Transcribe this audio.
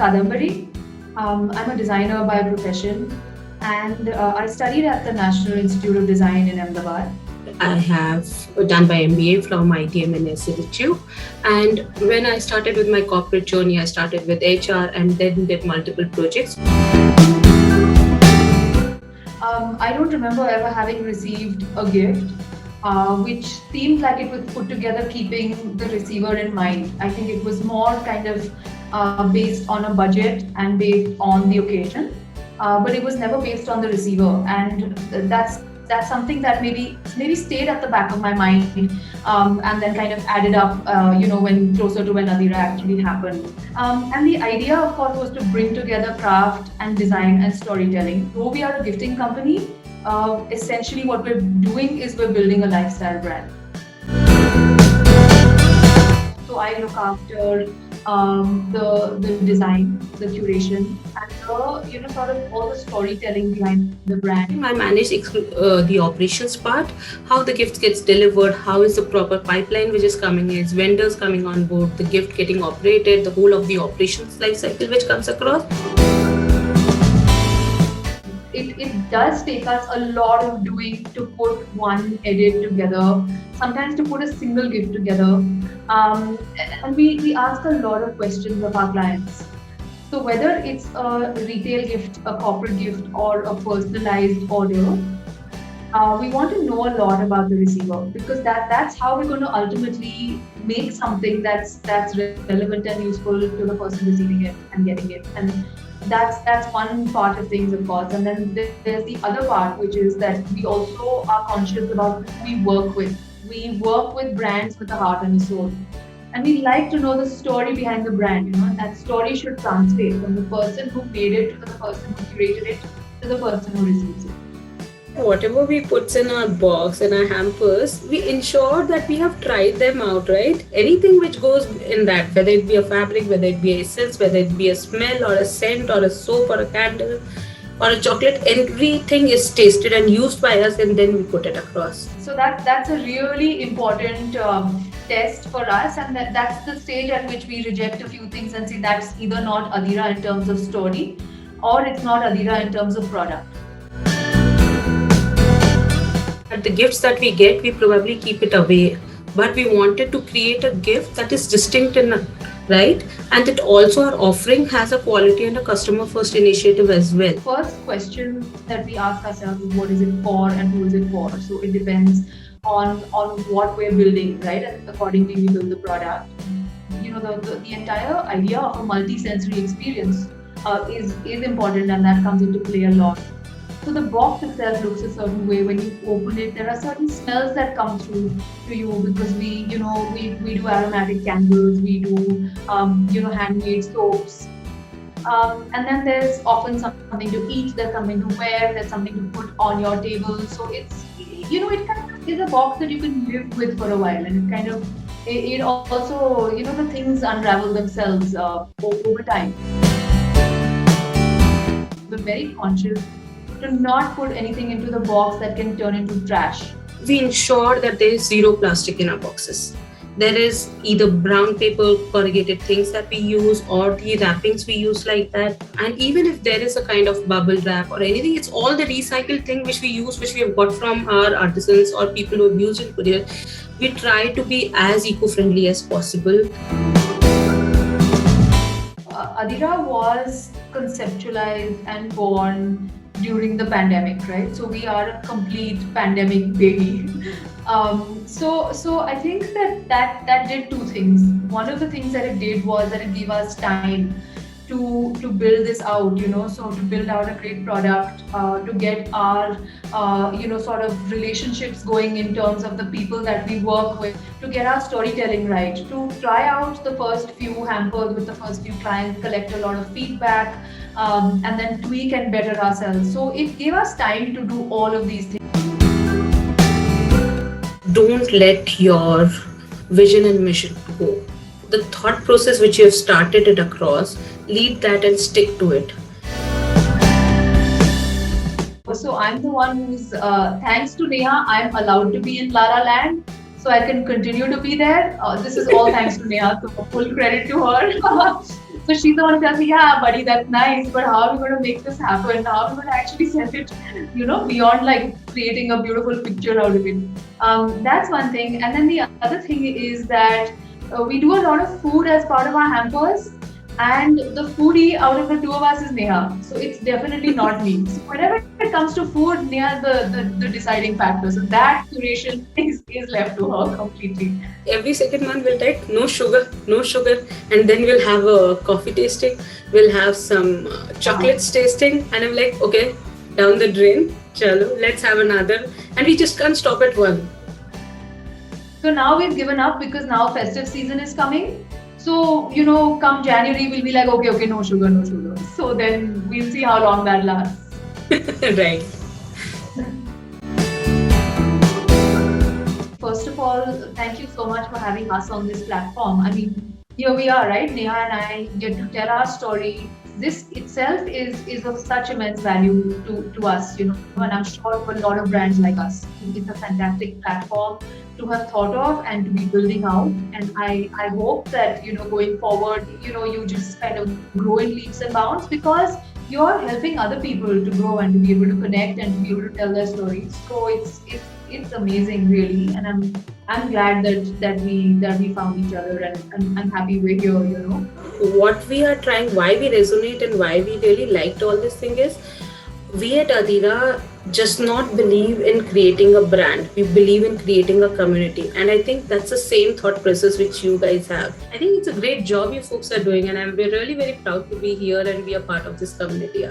Kadambari. I'm a designer by profession, and I studied at the National Institute of Design in Ahmedabad. I have done my MBA from ITM and SLHU. And when I started with my corporate journey, I started with HR and then did multiple projects. I don't remember ever having received a gift which seemed like it was put together keeping the receiver in mind. I think it was more kind of based on a budget and based on the occasion, but it was never based on the receiver. And that's something that maybe stayed at the back of my mind, and then kind of added up, when closer to when Adira actually happened. And the idea, of course, was to bring together craft and design and storytelling. Though we are a gifting company, essentially what we're doing is we're building a lifestyle brand. So I look after the design, the curation, and sort of all the storytelling behind the brand. I manage the operations part, how the gift gets delivered, how is the proper pipeline which is coming in, vendors coming on board, the gift getting operated, the whole of the operations life cycle which comes across. It does take us a lot of doing to put one edit together, sometimes to put a single gift together. And we ask a lot of questions of our clients. So whether it's a retail gift, a corporate gift, or a personalized order, we want to know a lot about the receiver, because that's how we're going to ultimately make something that's relevant and useful to the person receiving it and getting it. And that's one part of things, of course. And then there's the other part, which is that we also are conscious about who we work with. We work with brands with a heart and a soul. And we like to know the story behind the brand, and that story should translate from the person who made it to the person who curated it to the person who receives it. Whatever we put in our box and our hampers, we ensure that we have tried them out, right? Anything which goes in that, whether it be a fabric, whether it be a essence, whether it be a smell or a scent or a soap or a candle or a chocolate, everything is tasted and used by us, and then we put it across. So that's a really important test for us, and that's the stage at which we reject a few things and say that's either not Adira in terms of story, or it's not Adira in terms of product. The gifts that we get, we probably keep it away, but we wanted to create a gift that is distinct enough, right? And it also, our offering has a quality and a customer first initiative as well. First question that we ask ourselves is, what is it for and who is it for? So it depends on what we're building, right? And accordingly we build the product. The entire idea of a multi-sensory experience is important, and that comes into play a lot. So the box itself looks a certain way. When you open it, there are certain smells that come through to you, because we do aromatic candles, we do handmade soaps, and then there's often something to eat, there's something to wear, there's something to put on your table. So it's it kind of is a box that you can live with for a while, and it also the things unravel themselves over time. We're very conscious to not put anything into the box that can turn into trash. We ensure that there is zero plastic in our boxes. There is either brown paper, corrugated things that we use, or the wrappings we use like that. And even if there is a kind of bubble wrap or anything, it's all the recycled thing which we use, which we have got from our artisans or people who have used in courier. We try to be as eco-friendly as possible. Adira was conceptualized and born during the pandemic, right? So we are a complete pandemic baby. So I think that did two things. One of the things that it did was that it gave us time to build this out, so to build out a great product, to get our sort of relationships going in terms of the people that we work with, to get our storytelling right, to try out the first few hampers with the first few clients, collect a lot of feedback, and then tweak and better ourselves. So it gave us time to do all of these things. Don't let your vision and mission go. The thought process which you have started it across, lead that and stick to it. So I'm the one who's, thanks to Neha, I'm allowed to be in Lara Land. So I can continue to be there. This is all thanks to Neha, so full credit to her. So she's the one who tells me, yeah, buddy, that's nice, but how are we going to make this happen? How are we going to actually send it, beyond like creating a beautiful picture out of it? That's one thing. And then the other thing is that we do a lot of food as part of our hampers. And the foodie out of the two of us is Neha. So it's definitely not me. So whenever it comes to food, Neha is the deciding factor. So that curation is left to her completely. Every second month we'll type no sugar, no sugar, and then we'll have a coffee tasting, we'll have some chocolates tasting, and I'm like, okay, down the drain, chalo, let's have another, and we just can't stop at one. So now we've given up because now festive season is coming. So, come January, we'll be like, okay, no sugar, no sugar. So then we'll see how long that lasts. Right. First of all, thank you so much for having us on this platform. I mean, here we are, right? Neha and I get to tell our story. This itself is of such immense value to us, and I'm sure for a lot of brands like us. It's a fantastic platform to have thought of and to be building out. And I hope that, going forward, you just kind of grow in leaps and bounds because you're helping other people to grow and to be able to connect and to be able to tell their stories. So it's amazing, really, and I'm glad that we found each other, and I'm happy we're here. What we are trying, why we resonate and why we really liked all this thing is, we at Adira just not believe in creating a brand. We believe in creating a community. And I think that's the same thought process which you guys have. I think it's a great job you folks are doing, and we're really very proud to be here and be a part of this community.